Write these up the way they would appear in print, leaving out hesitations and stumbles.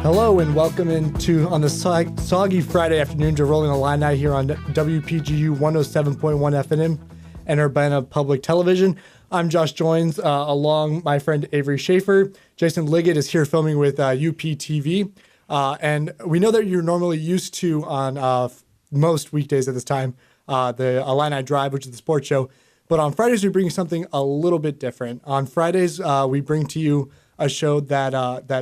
Hello and welcome on the soggy Friday afternoon to Rollin Illini here on WPGU 107.1 FM and Urbana Public Television. I'm Josh Joines, along my friend Avery Schaefer. Jason Liggett is here filming with UPTV. And we know that you're normally used to on most weekdays at this time, the Illini Drive, which is the sports show. But on Fridays, we bring something a little bit different. On Fridays, we bring to you a show that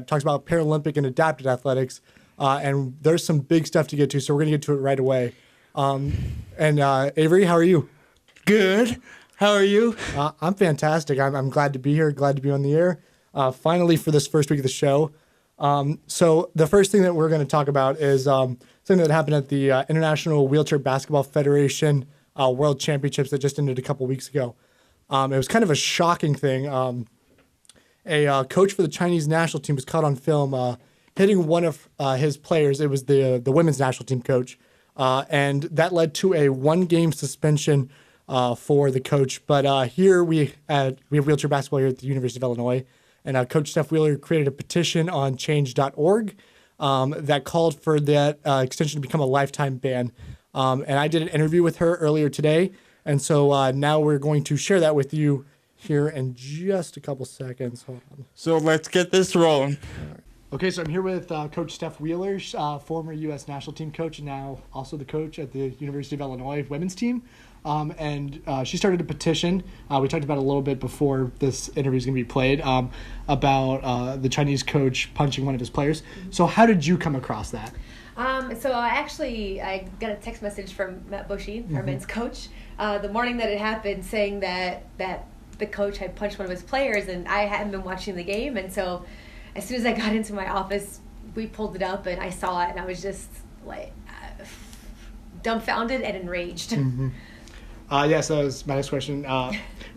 talks about Paralympic and adapted athletics, and there's some big stuff to get to, so we're going to get to it right away. Avery, how are you? Good. How are you? I'm fantastic. I'm glad to be here, glad to be on the air, finally for this first week of the show. So the first thing that we're going to talk about is something that happened at the International Wheelchair Basketball Federation World Championships that just ended a couple weeks ago. It was kind of a shocking thing. A coach for the Chinese national team was caught on film hitting one of his players. It was the women's national team coach, and that led to a one-game suspension for the coach. But here we have wheelchair basketball here at the University of Illinois, and Coach Steph Wheeler created a petition on change.org that called for that extension to become a lifetime ban. And I did an interview with her earlier today, and so now we're going to share that with you here in just a couple seconds. Hold on. So let's get this rolling. Okay, so I'm here with Coach Steph Wheeler, former U.S. national team coach, and now also the coach at the University of Illinois women's team. And she started a petition. We talked about it a little bit before this interview is going to be played about the Chinese coach punching one of his players. So how did you come across that? So I got a text message from Matt Bushy, our men's coach, the morning that it happened, saying that the coach had punched one of his players, and I hadn't been watching the game. And so as soon as I got into my office, we pulled it up and I saw it, and I was just like dumbfounded and enraged. Mm-hmm. So that was my next question.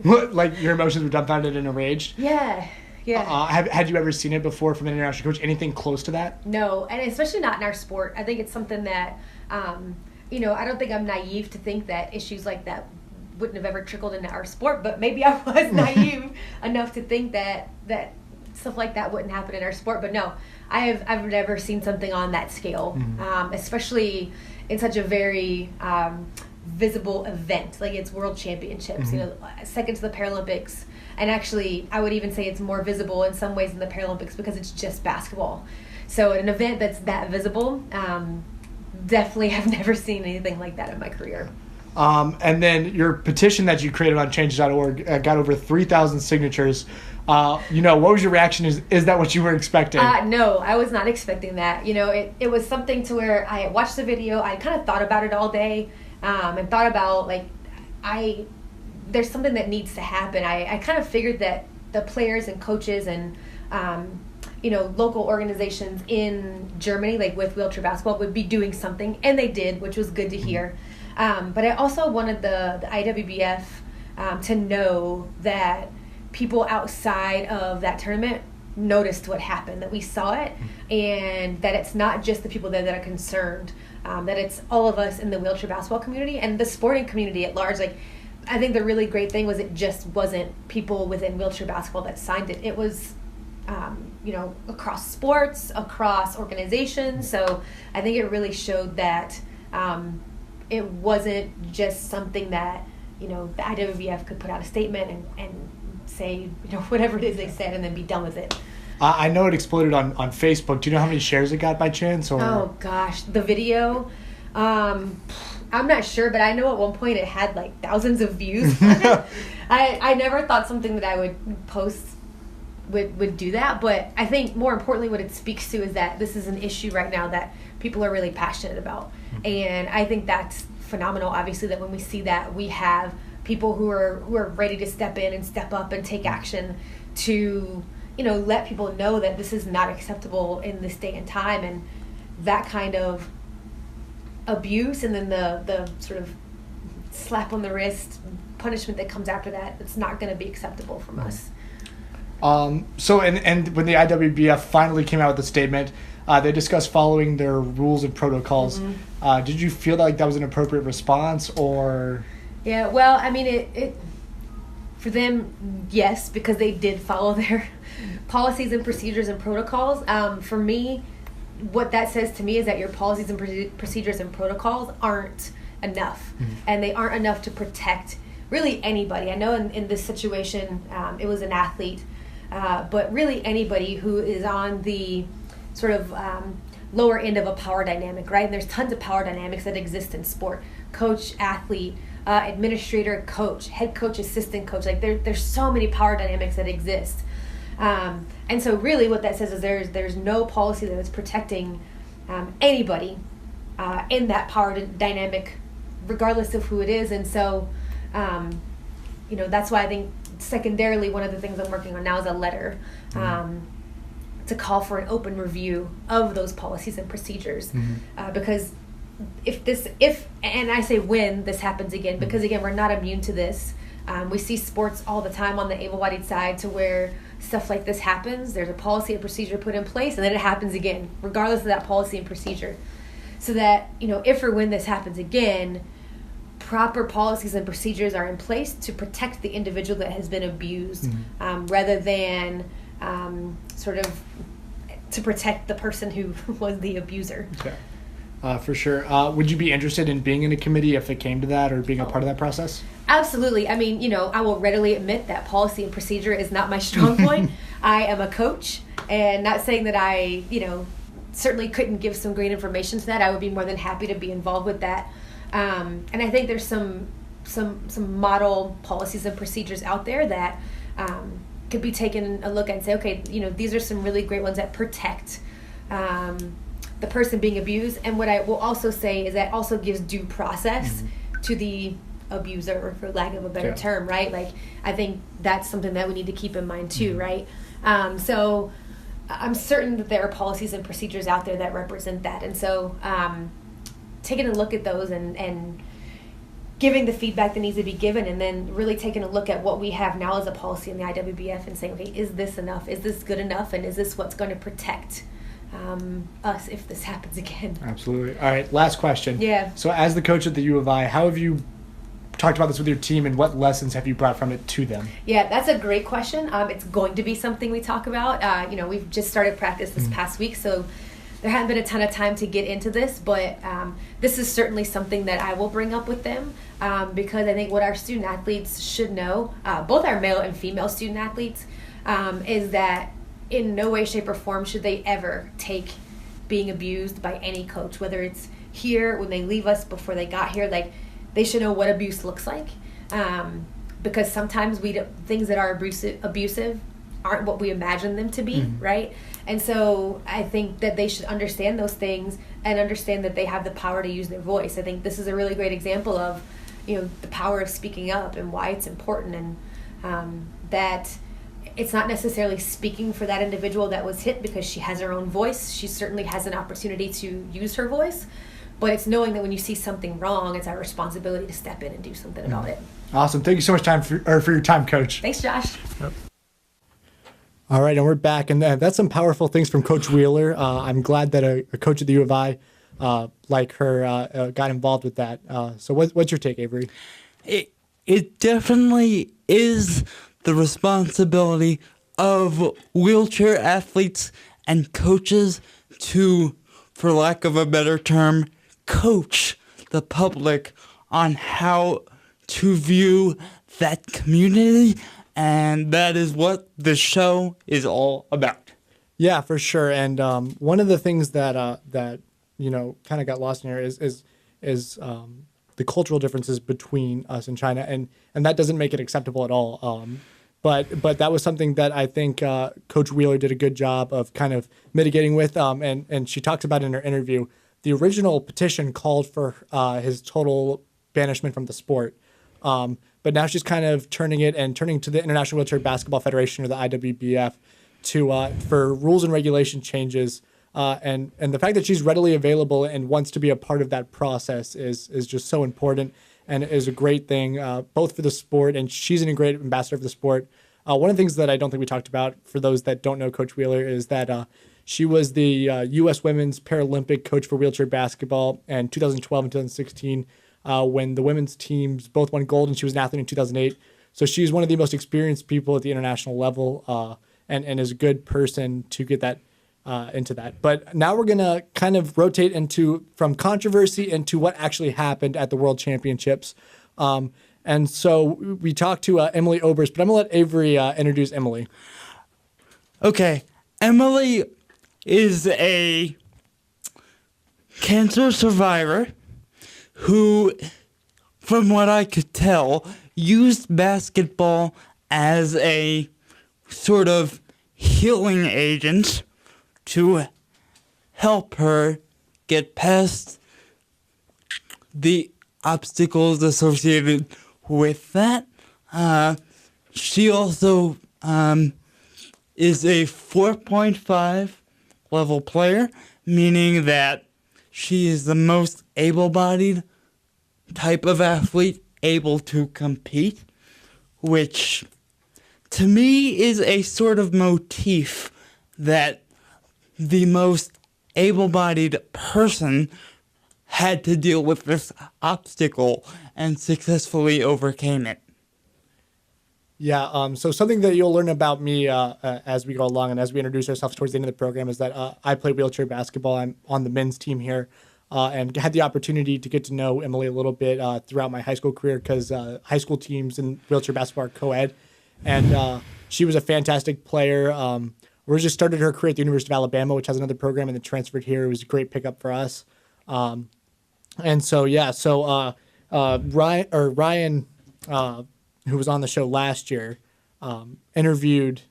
Like your emotions were dumbfounded and enraged? Yeah. Had you ever seen it before from an international coach? Anything close to that? No, and especially not in our sport. I think it's something that, I don't think I'm naive to think that issues like that wouldn't have ever trickled into our sport, but maybe I was naive enough to think that stuff like that wouldn't happen in our sport. But no, I've never seen something on that scale, especially in such a very visible event. Like it's World Championships, second to the Paralympics. And actually, I would even say it's more visible in some ways in the Paralympics because it's just basketball. So an event that's that visible, definitely have never seen anything like that in my career. And then your petition that you created on change.org got over 3,000 signatures. What was your reaction? Is that what you were expecting? No, I was not expecting that. It was something to where I watched the video. I kind of thought about it all day and thought about, there's something that needs to happen. I kind of figured that the players and coaches and, local organizations in Germany, like with wheelchair basketball, would be doing something. And they did, which was good to hear. But I also wanted the IWBF to know that people outside of that tournament noticed what happened, that we saw it, and that it's not just the people there that are concerned, that it's all of us in the wheelchair basketball community and the sporting community at large. I think the really great thing was it just wasn't people within wheelchair basketball that signed it. It was, across sports, across organizations. So I think it really showed that it wasn't just something that, the IWBF could put out a statement and say, whatever it is they said and then be done with it. I know it exploded on Facebook. Do you know how many shares it got by chance? Or? Oh, gosh. The video, I'm not sure, but I know at one point it had thousands of views on it. I never thought something that I would post would do that, but I think more importantly what it speaks to is that this is an issue right now that people are really passionate about. And I think that's phenomenal, obviously, that when we see that, we have people who are ready to step in and step up and take action to, let people know that this is not acceptable in this day and time. And that kind of abuse and then the sort of slap on the wrist, punishment that comes after that, it's not going to be acceptable from us. So and when the IWBF finally came out with a statement, they discussed following their rules and protocols. Did you feel like that was an appropriate response, or? Yeah, well, I mean, it for them, yes, because they did follow their policies and procedures and protocols. For me, what that says to me is that your policies and procedures and protocols aren't enough, and they aren't enough to protect really anybody. I know in this situation, it was an athlete, but really anybody who is on the sort of lower end of a power dynamic, right? And there's tons of power dynamics that exist in sport. Coach, athlete, administrator, coach, head coach, assistant coach. Like there's so many power dynamics that exist. And so really what that says is there's no policy that is protecting anybody in that power dynamic, regardless of who it is. And so, that's why I think secondarily one of the things I'm working on now is a letter to call for an open review of those policies and procedures. Because if and I say when this happens again, because again, we're not immune to this. We see sports all the time on the able-bodied side to where stuff like this happens. There's a policy and procedure put in place, and then it happens again, regardless of that policy and procedure. So that, if or when this happens again, proper policies and procedures are in place to protect the individual that has been abused, rather than sort of to protect the person who was the abuser. Okay. For sure. Would you be interested in being in a committee if it came to that, or being a part of that process? Absolutely. I mean, I will readily admit that policy and procedure is not my strong point. I am a coach, and not saying that I, certainly couldn't give some great information to that. I would be more than happy to be involved with that. And I think there's some model policies and procedures out there that could be taken a look at and say, okay, these are some really great ones that protect the person being abused. And what I will also say is that also gives due process to the abuser, for lack of a better term, right? Like, I think that's something that we need to keep in mind too, right? So I'm certain that there are policies and procedures out there that represent that. And so taking a look at those and giving the feedback that needs to be given, and then really taking a look at what we have now as a policy in the IWBF and saying, okay, is this enough? Is this good enough? And is this what's going to protect us if this happens again? Absolutely. All right, last question. Yeah. So as the coach at the U of I, how have you talked about this with your team, and what lessons have you brought from it to them? Yeah, that's a great question. It's going to be something we talk about. We've just started practice this past week, so there hasn't been a ton of time to get into this, but this is certainly something that I will bring up with them, because I think what our student athletes should know, both our male and female student athletes, is that in no way, shape, or form should they ever take being abused by any coach, whether it's here, when they leave us, before they got here. Like, they should know what abuse looks like, because sometimes things that are abusive aren't what we imagine them to be, right? And so I think that they should understand those things and understand that they have the power to use their voice. I think this is a really great example of, the power of speaking up and why it's important, and that it's not necessarily speaking for that individual that was hit because she has her own voice. She certainly has an opportunity to use her voice, but it's knowing that when you see something wrong, it's our responsibility to step in and do something about it. Awesome. Thank you so much for your time, Coach. Thanks, Josh. Yep. All right, and we're back, and that's some powerful things from Coach Wheeler. I'm glad that a coach at the U of I, like her, got involved with that. So what's your take, Avery? It definitely is the responsibility of wheelchair athletes and coaches to, for lack of a better term, coach the public on how to view that community, and that is what the show is all about. Yeah, for sure. And one of the things that kind of got lost in here is the cultural differences between us and China, and that doesn't make it acceptable at all. But that was something that I think Coach Wheeler did a good job of kind of mitigating with, and she talks about in her interview. The original petition called for his total banishment from the sport, but now she's kind of turning to the International Wheelchair Basketball Federation, or the IWBF, for rules and regulation changes. And the fact that she's readily available and wants to be a part of that process is just so important. and is a great thing, both for the sport, and she's a great ambassador for the sport. One of the things that I don't think we talked about, for those that don't know Coach Wheeler, is that she was the U.S. Women's Paralympic coach for wheelchair basketball in 2012 and 2016, when the women's teams both won gold, and she was an athlete in 2008. So she's one of the most experienced people at the international level, and is a good person to get that into that. But now we're going to kind of rotate from controversy into what actually happened at the World Championships. And so we talked to Emily Oberst, but I'm going to let Avery introduce Emily. Okay, Emily is a cancer survivor who, from what I could tell, used basketball as a sort of healing agent to help her get past the obstacles associated with that. She also is a 4.5 level player, meaning that she is the most able-bodied type of athlete able to compete, which to me is a sort of motif that the most able-bodied person had to deal with this obstacle and successfully overcame it. Yeah, so something that you'll learn about me as we go along and as we introduce ourselves towards the end of the program is that I play wheelchair basketball. I'm on the men's team here, and had the opportunity to get to know Emily a little bit throughout my high school career, because high school teams in wheelchair basketball are co-ed, and she was a fantastic player. Just started her career at the University of Alabama, which has another program, and then transferred here. It was a great pickup for us. And so, yeah, so Ryan, who was on the show last year, interviewed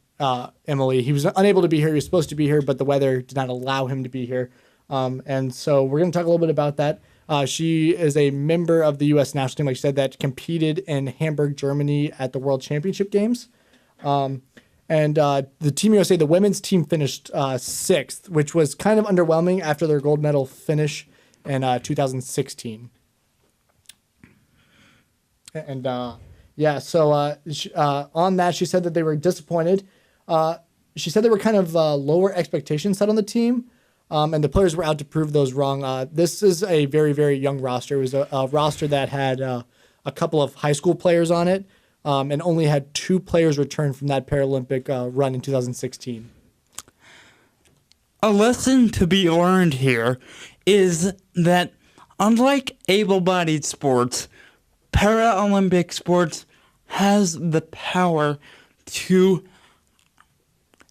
Emily. He was unable to be here. He was supposed to be here, but the weather did not allow him to be here. And so we're going to talk a little bit about that. She is a member of the U.S. national team, like I said, that competed in Hamburg, Germany at the World Championship Games. And the Team USA, the women's team, finished sixth, which was kind of underwhelming after their gold medal finish in 2016. And so on that, she said that they were disappointed. She said there were kind of lower expectations set on the team, and the players were out to prove those wrong. This is a very, very young roster. It was a roster that had a couple of high school players on it, and only had 2 players return from that Paralympic run in 2016. A lesson to be learned here is that unlike able-bodied sports, Paralympic sports has the power to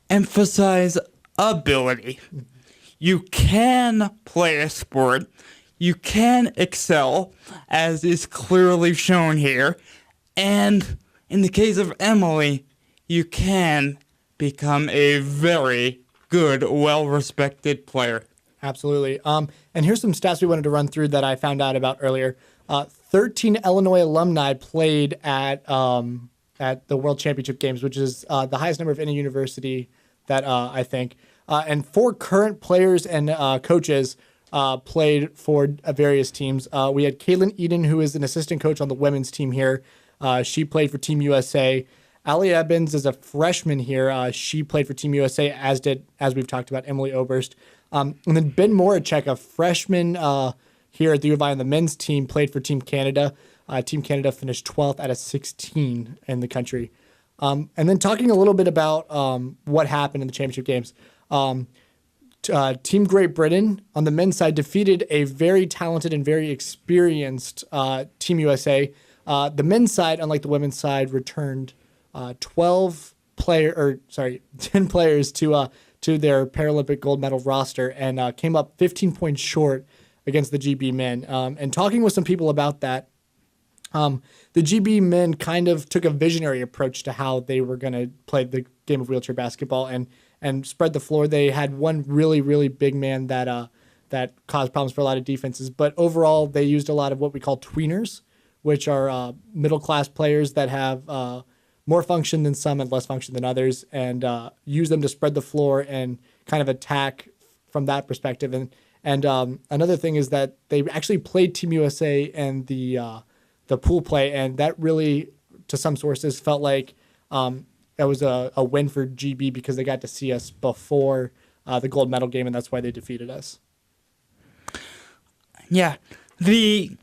emphasize ability. You can play a sport, you can excel, as is clearly shown here, and in the case of Emily, you can become a very good, well-respected player. Absolutely. And here's some stats we wanted to run through that I found out about earlier. 13 Illinois alumni played at the World Championship Games, which is the highest number of any university that I think. And 4 current players and coaches played for various teams. We had Caitlin Eden, who is an assistant coach on the women's team here. She played for Team USA. Allie Evans is a freshman here. She played for Team USA, as we've talked about, Emily Oberst. And then Ben Moracek, a freshman here at the U of I on the men's team, played for Team Canada. Team Canada finished 12th out of 16 in the country. And then talking a little bit about what happened in the championship games. Team Great Britain on the men's side defeated a very talented and very experienced Team USA. The men's side, unlike the women's side, returned 10 players to their Paralympic gold medal roster and came up 15 points short against the GB men. And talking with some people about that, the GB men kind of took a visionary approach to how they were going to play the game of wheelchair basketball and spread the floor. They had one really, really big man that caused problems for a lot of defenses. But overall, they used a lot of what we call tweeners, which are middle-class players that have more function than some and less function than others, and use them to spread the floor and kind of attack from that perspective. And another thing is that they actually played Team USA in the the pool play, and that really, to some sources, felt like that was a win for GB because they got to see us before the gold medal game, and that's why they defeated us. Yeah, the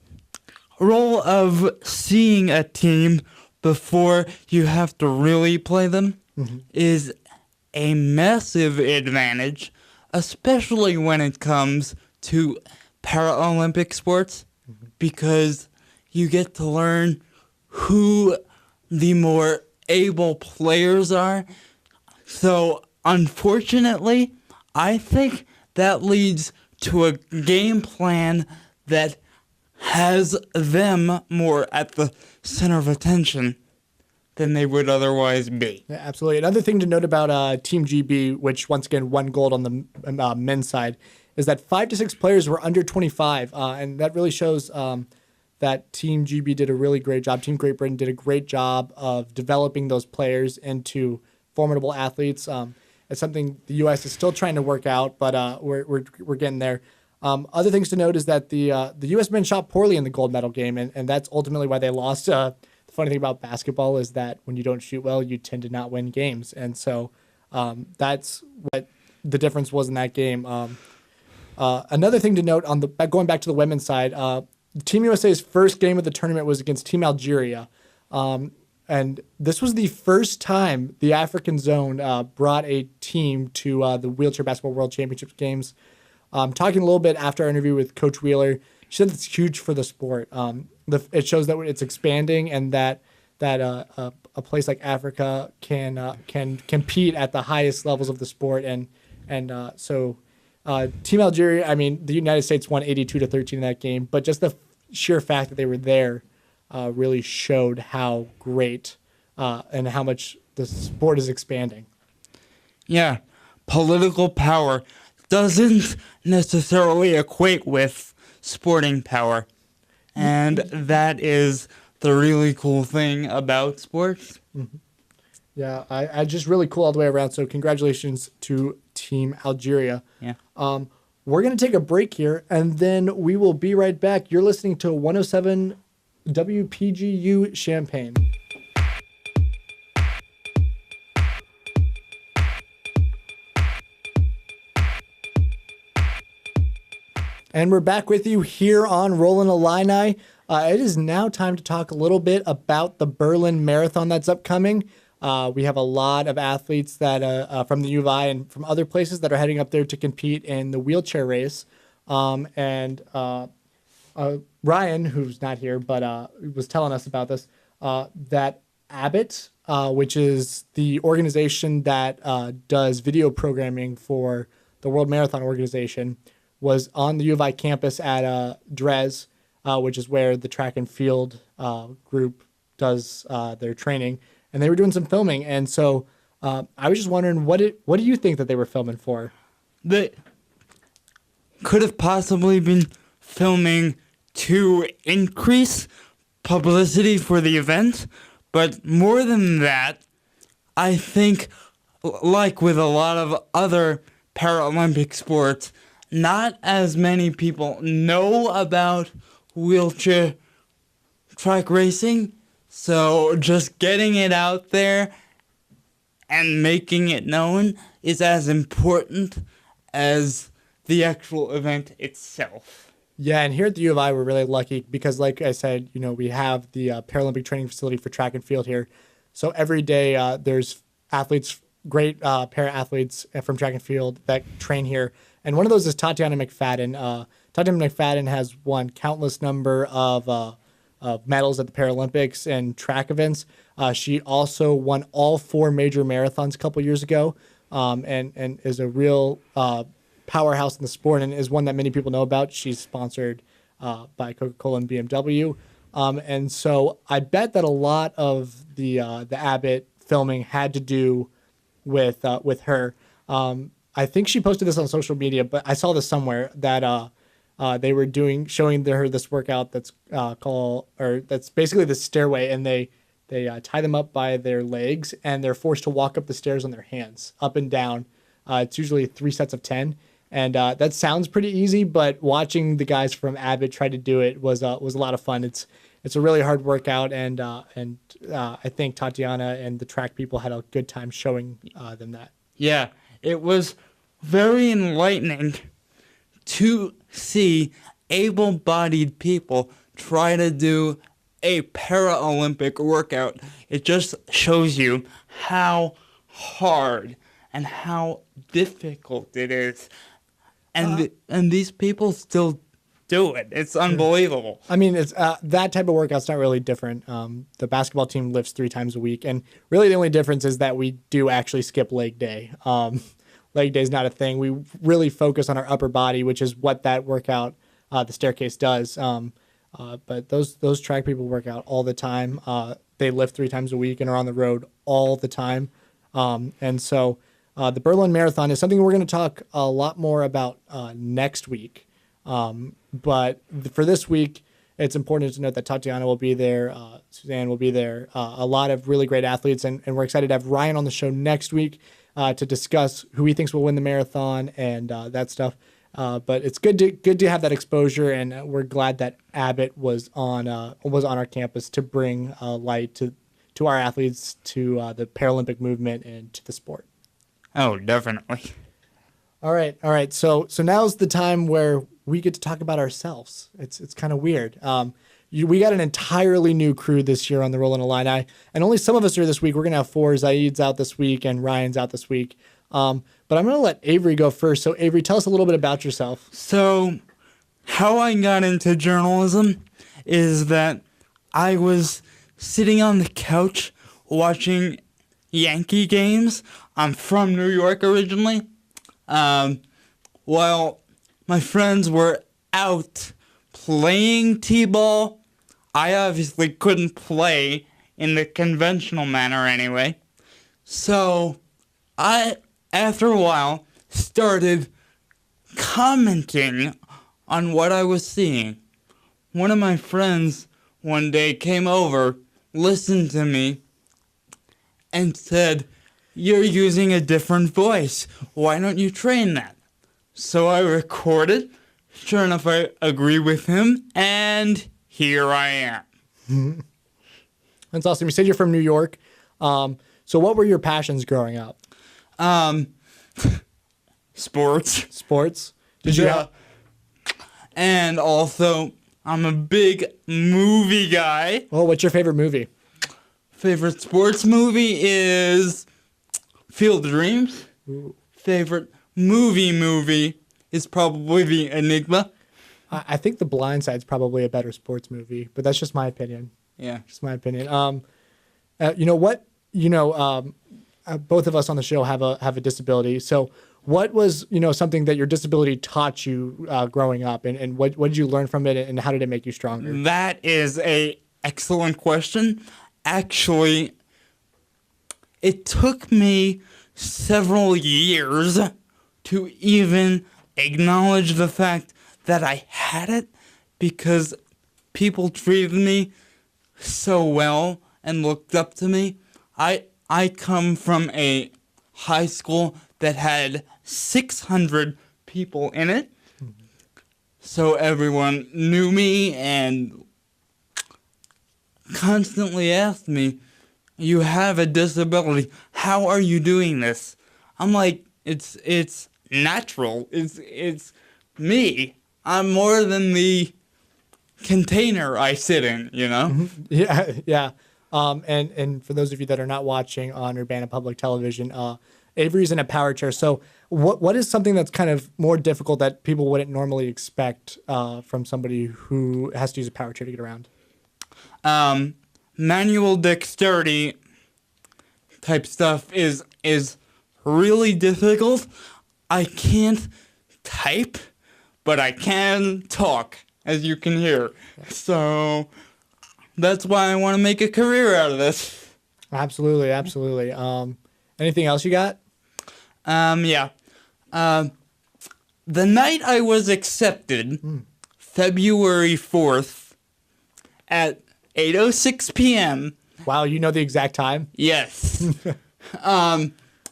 role of seeing a team before you have to really play them is a massive advantage, especially when it comes to Paralympic sports, because you get to learn who the more able players are. So, unfortunately, I think that leads to a game plan that has them more at the center of attention than they would otherwise be. Yeah, absolutely. Another thing to note about Team GB, which once again won gold on the men's side, is that 5 to 6 players were under 25, and that really shows that Team GB did a really great job. Team Great Britain did a great job of developing those players into formidable athletes. It's something the U.S. is still trying to work out, but we're getting there. Other things to note is that the U.S. men shot poorly in the gold medal game, and that's ultimately why they lost. The funny thing about basketball is that when you don't shoot well, you tend to not win games, and so that's what the difference was in that game. Another thing to note going back to the women's side, Team USA's first game of the tournament was against Team Algeria. And this was the first time the African zone brought a team to the Wheelchair Basketball World Championships games. Talking a little bit after our interview with Coach Wheeler, she said it's huge for the sport. It shows that it's expanding and that a place like Africa can compete at the highest levels of the sport. So Team Algeria, I mean, the United States won 82-13 in that game, but just the sheer fact that they were there really showed how great and how much the sport is expanding. Yeah, political power doesn't necessarily equate with sporting power. And that is the really cool thing about sports. Mm-hmm. Yeah, I just really cool all the way around. So congratulations to Team Algeria. Yeah. We're going to take a break here, and then we will be right back. You're listening to 107 WPGU Champaign. And we're back with you here on Rollin Illini. It is now time to talk a little bit about the Berlin Marathon that's upcoming. We have a lot of athletes that from the U of I and from other places that are heading up there to compete in the wheelchair race. Ryan, who's not here, but was telling us about this, that Abbott, which is the organization that does video programming for the World Marathon Organization, was on the U of I campus at Dres, which is where the track and field group does their training. And they were doing some filming. And so I was just wondering, what do you think that they were filming for? They could have possibly been filming to increase publicity for the event. But more than that, I think, like with a lot of other Paralympic sports, not as many people know about wheelchair track racing. So just getting it out there and making it known is as important as the actual event itself. Yeah, and here at the U of I, we're really lucky because, like I said, we have the Paralympic training facility for track and field here. So every day there's athletes, great para-athletes from track and field that train here. And one of those is Tatiana McFadden. Tatiana McFadden has won countless number of medals at the Paralympics and track events. She also won all 4 major marathons a couple years ago, and is a real powerhouse in the sport and is one that many people know about. She's sponsored by Coca-Cola and BMW, and so I bet that a lot of the Abbott filming had to do with her. I think she posted this on social media, but I saw this somewhere that they were showing her this workout that's that's basically the stairway, and they tie them up by their legs and they're forced to walk up the stairs on their hands, up and down. It's usually 3 sets of 10, and that sounds pretty easy, but watching the guys from Abbott try to do it was a lot of fun. It's it's a really hard workout, and I think Tatiana and the track people had a good time showing them that. Yeah, it was very enlightening to see able-bodied people try to do a Paralympic workout. It just shows you how hard and how difficult it is. And these people still do it. It's unbelievable. I mean, it's that type of workout's not really different. The basketball team lifts 3 times a week, and really the only difference is that we do actually skip leg day. Leg day is not a thing. We really focus on our upper body, which is what that workout, the staircase, does. But those track people work out all the time. They lift 3 times a week and are on the road all the time. And so the Berlin Marathon is something we're going to talk a lot more about next week. But for this week, it's important to note that Tatiana will be there, Suzanne will be there, a lot of really great athletes, and we're excited to have Ryan on the show next week to discuss who he thinks will win the marathon and that stuff. But it's good to have that exposure, and we're glad that Abbott was on our campus to bring light to our athletes, to the Paralympic movement, and to the sport. Oh, definitely. All right. So now's the time where we get to talk about ourselves. It's kind of weird. We got an entirely new crew this year on the Rollin Illini, and only some of us are this week. We're gonna have 4. Zaid's out this week, and Ryan's out this week. But I'm gonna let Avery go first. So Avery, tell us a little bit about yourself. So, how I got into journalism is that I was sitting on the couch watching Yankee games. I'm from New York originally. While my friends were out playing t-ball, I obviously couldn't play in the conventional manner anyway. So I, after a while, started commenting on what I was seeing. One of my friends one day came over, listened to me, and said, "You're using a different voice. Why don't you train that?" So I recorded. Sure enough, I agree with him, and here I am. That's awesome. You said you're from New York. So what were your passions growing up? Sports. Sports? Did you? Yeah. And also, I'm a big movie guy. Oh, what's your favorite movie? Favorite sports movie is Field of Dreams. Ooh. Favorite movie is probably The Enigma. I think The Blind Side's probably a better sports movie, but that's just my opinion. Yeah. Just my opinion. You know what? Both of us on the show have a disability. So what was, something that your disability taught you growing up, and what did you learn from it, and how did it make you stronger? That is a excellent question. Actually, it took me several years to even acknowledge the fact that I had it, because people treated me so well and looked up to me. I come from a high school that had 600 people in it, so everyone knew me and constantly asked me, "You have a disability. How are you doing this?" I'm like, it's natural. It's me. I'm more than the container I sit in, Yeah. And for those of you that are not watching on Urbana Public Television, Avery's in a power chair. So what is something that's kind of more difficult that people wouldn't normally expect from somebody who has to use a power chair to get around? Manual dexterity type stuff is really difficult. I can't type, but I can talk, as you can hear. So that's why I want to make a career out of this. Absolutely. Anything else you got? Yeah. The night I was accepted, February 4th, at 8:06 p.m. Wow, you know the exact time? Yes.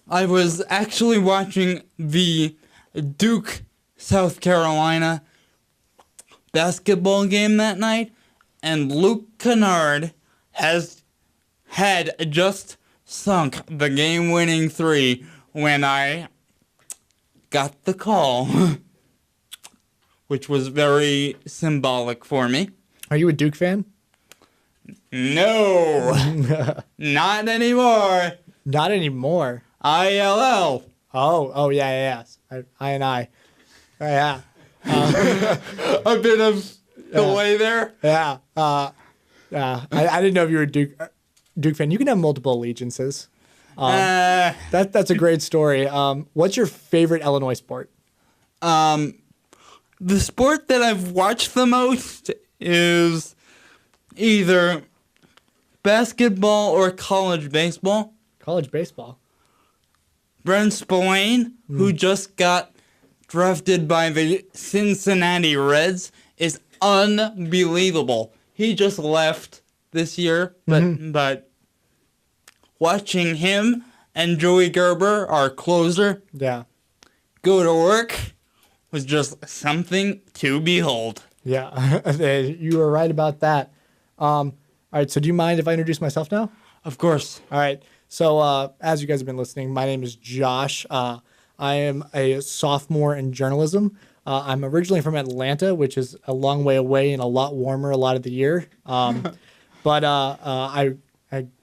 I was actually watching the Duke, South Carolina basketball game that night, and Luke Kennard has had just sunk the game-winning 3 when I got the call, which was very symbolic for me. Are you a Duke fan? No, not anymore. Not anymore. ILL. Oh, yeah. I. Oh, yeah. A bit of delay there. Yeah. I didn't know if you were a Duke fan. You can have multiple allegiances. That's a great story. What's your favorite Illinois sport? The sport that I've watched the most is either basketball or college baseball. College baseball. Brent Spillane, who just got drafted by the Cincinnati Reds, is unbelievable. He just left this year, but watching him and Joey Gerber, our closer, go to work was just something to behold. Yeah, you were right about that. All right, so do you mind if I introduce myself now? Of course. All right. So as you guys have been listening, my name is Josh. I am a sophomore in journalism. I'm originally from Atlanta, which is a long way away and a lot warmer a lot of the year. But I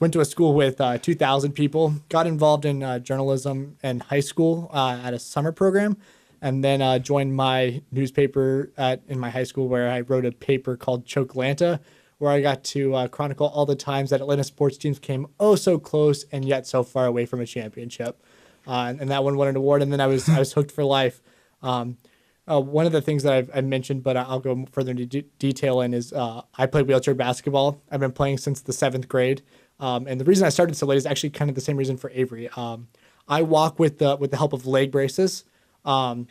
went to a school with 2,000 people, got involved in journalism in high school at a summer program, and then joined my newspaper in my high school where I wrote a paper called Chokelanta, where I got to chronicle all the times that Atlanta sports teams came oh so close and yet so far away from a championship. And that one won an award, and then I was hooked for life. One of the things that I've mentioned, but I'll go further into detail in, is I played wheelchair basketball. I've been playing since the 7th grade. And the reason I started so late is actually kind of the same reason for Avery. I walk with the help of leg braces, and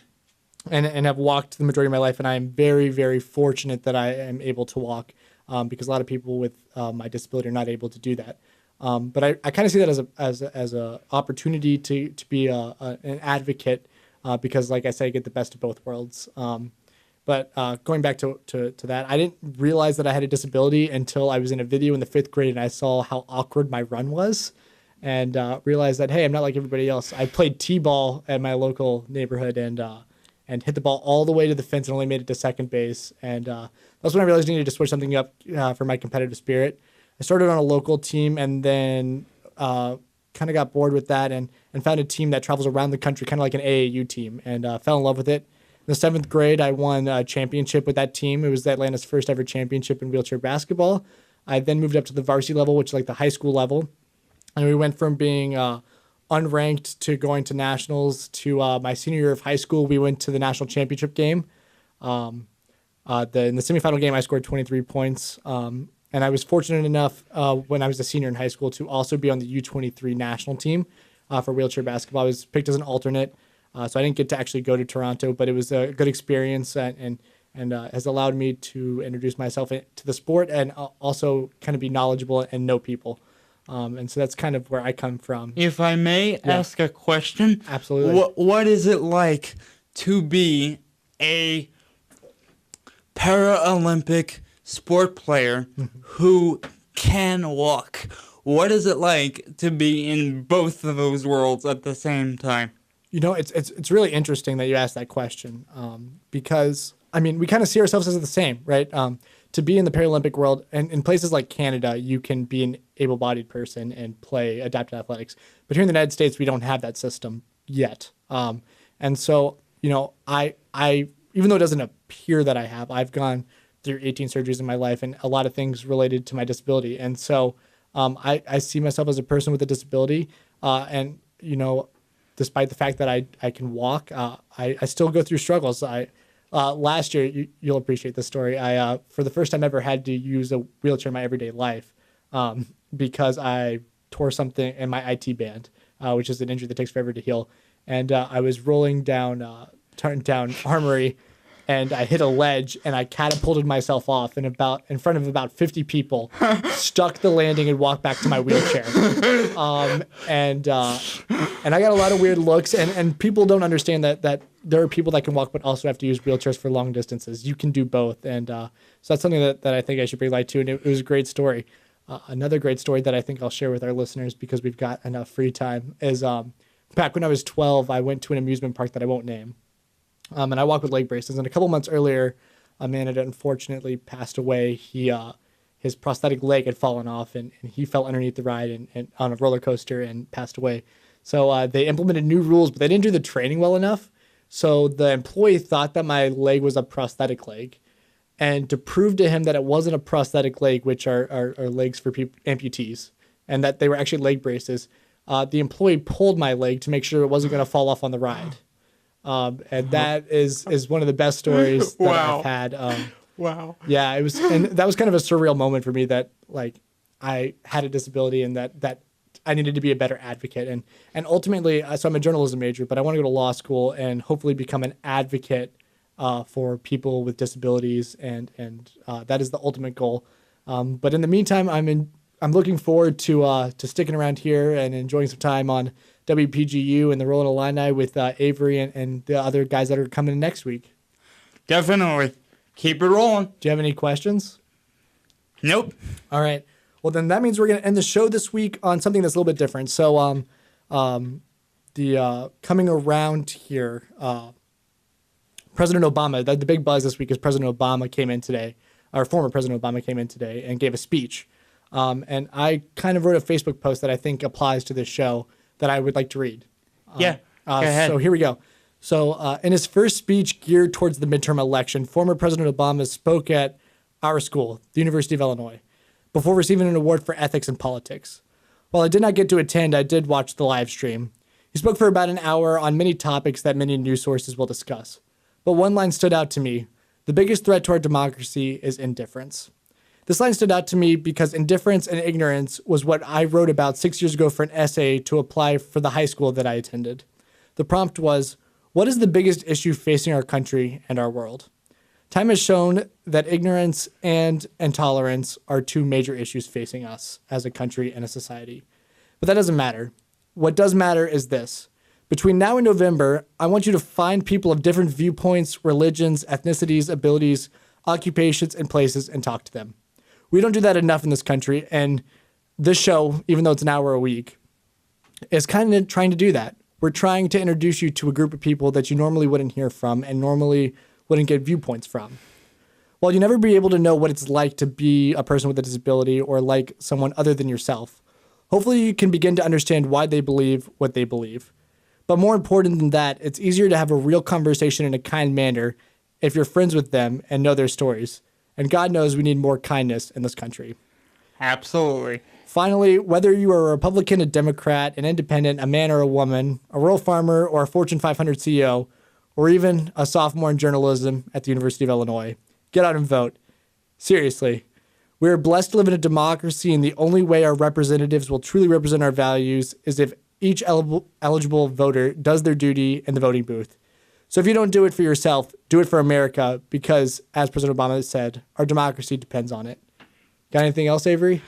have walked the majority of my life, and I am very, very fortunate that I am able to walk. Because a lot of people with my disability are not able to do that. But I kind of see that as a opportunity to be an advocate, because, like I said, I get the best of both worlds. But going back to that, I didn't realize that I had a disability until I was in a video in the 5th grade and I saw how awkward my run was, and realized that, hey, I'm not like everybody else. I played t-ball at my local neighborhood and hit the ball all the way to the fence and only made it to second base. And that's when I realized I needed to switch something up for my competitive spirit. I started on a local team and then kind of got bored with that and found a team that travels around the country, kind of like an AAU team, and fell in love with it. In the 7th grade, I won a championship with that team. It was Atlanta's first ever championship in wheelchair basketball. I then moved up to the varsity level, which is like the high school level. And we went from being unranked to going to nationals to my senior year of high school. We went to the national championship game. In the semifinal game, I scored 23 points. And I was fortunate enough when I was a senior in high school to also be on the U23 national team for wheelchair basketball. I was picked as an alternate, so I didn't get to actually go to Toronto, but it was a good experience and has allowed me to introduce myself to the sport and also kind of be knowledgeable and know people. And so that's kind of where I come from. If I may ask a question. Absolutely. What is it like to be a Paralympic sport player who can walk? What is it like to be in both of those worlds at the same time? You know, it's really interesting that you asked that question, because, I mean, we kind of see ourselves as the same, right? To be in the Paralympic world, and in places like Canada, you can be an able-bodied person and play adapted athletics. But here in the United States, we don't have that system yet. And so, you know, I even though it doesn't appear that I have, I've gone through 18 surgeries in my life and a lot of things related to my disability. And so I see myself as a person with a disability. And, you know, despite the fact that I can walk, I still go through struggles. Last year, you'll appreciate this story. I, for the first time ever, had to use a wheelchair in my everyday life because I tore something in my IT band, which is an injury that takes forever to heal. And I was rolling down Armory, and I hit a ledge and I catapulted myself off in front of about 50 people, stuck the landing and walked back to my wheelchair. And I got a lot of weird looks, and people don't understand that there are people that can walk but also have to use wheelchairs for long distances. You can do both. And so that's something that I think I should bring light to. And it was a great story. Another great story that I think I'll share with our listeners because we've got enough free time is back when I was 12, I went to an amusement park that I won't name. And I walked with leg braces. And a couple months earlier, a man had unfortunately passed away. His prosthetic leg had fallen off, and he fell underneath the ride and on a roller coaster and passed away. So they implemented new rules, but they didn't do the training well enough. So the employee thought that my leg was a prosthetic leg. And to prove to him that it wasn't a prosthetic leg, which are legs for amputees, and that they were actually leg braces, the employee pulled my leg to make sure it wasn't going to fall off on the ride. And that is one of the best stories that I've had. Wow. Yeah, it was, and that was kind of a surreal moment for me that like I had a disability and that I needed to be a better advocate. And ultimately, so I'm a journalism major, but I want to go to law school and hopefully become an advocate for people with disabilities, and that is the ultimate goal. But in the meantime, I'm looking forward to sticking around here and enjoying some time on WPGU and the Rollin Illini with Avery and the other guys that are coming in next week. Definitely. Keep it rolling. Do you have any questions? Nope. All right. Well, then that means we're going to end the show this week on something that's a little bit different. So the coming around here, President Obama, the big buzz this week is President Obama came in today, or former President Obama came in today and gave a speech. And I kind of wrote a Facebook post that I think applies to this show that I would like to read. Go ahead. So here we go. So in his first speech geared towards the midterm election, former President Obama spoke at our school, the University of Illinois, before receiving an award for ethics in politics. While I did not get to attend, I did watch the live stream. He spoke for about an hour on many topics that many news sources will discuss. But one line stood out to me. The biggest threat to our democracy is indifference. This line stood out to me because indifference and ignorance was what I wrote about 6 years ago for an essay to apply for the high school that I attended. The prompt was, what is the biggest issue facing our country and our world? Time has shown that ignorance and intolerance are two major issues facing us as a country and a society. But that doesn't matter. What does matter is this. Between now and November, I want you to find people of different viewpoints, religions, ethnicities, abilities, occupations, and places and talk to them. We don't do that enough in this country, and this show, even though it's an hour a week, is kind of trying to do that. We're trying to introduce you to a group of people that you normally wouldn't hear from and normally wouldn't get viewpoints from. While you'll never be able to know what it's like to be a person with a disability or like someone other than yourself, hopefully you can begin to understand why they believe what they believe. But more important than that, it's easier to have a real conversation in a kind manner if you're friends with them and know their stories. And God knows we need more kindness in this country. Absolutely. Finally, whether you are a Republican, a Democrat, an independent, a man or a woman, a rural farmer, or a Fortune 500 CEO, or even a sophomore in journalism at the University of Illinois, get out and vote. Seriously. We are blessed to live in a democracy, and the only way our representatives will truly represent our values is if each eligible voter does their duty in the voting booth. So if you don't do it for yourself, do it for America, because, as President Obama said, our democracy depends on it. Got anything else, Avery?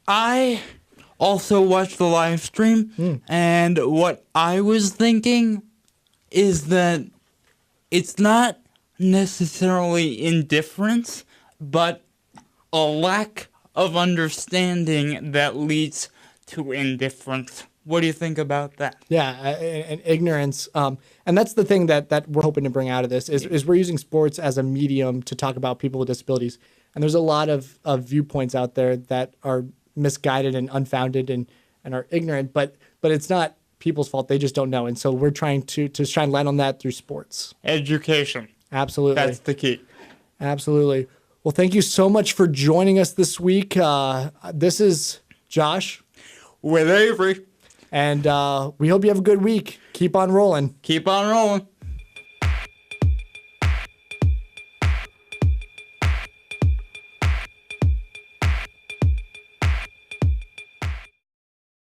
I also watched the live stream, and what I was thinking is that it's not necessarily indifference, but a lack of understanding that leads to indifference. What do you think about that? Yeah, and ignorance. And that's the thing that we're hoping to bring out of this is we're using sports as a medium to talk about people with disabilities. And there's a lot of viewpoints out there that are misguided and unfounded and are ignorant, but it's not people's fault. They just don't know. And so we're trying to shine light on that through sports. Education. Absolutely. That's the key. Absolutely. Well, thank you so much for joining us this week. This is Josh. With Avery. And we hope you have a good week. Keep on rolling. Keep on rolling.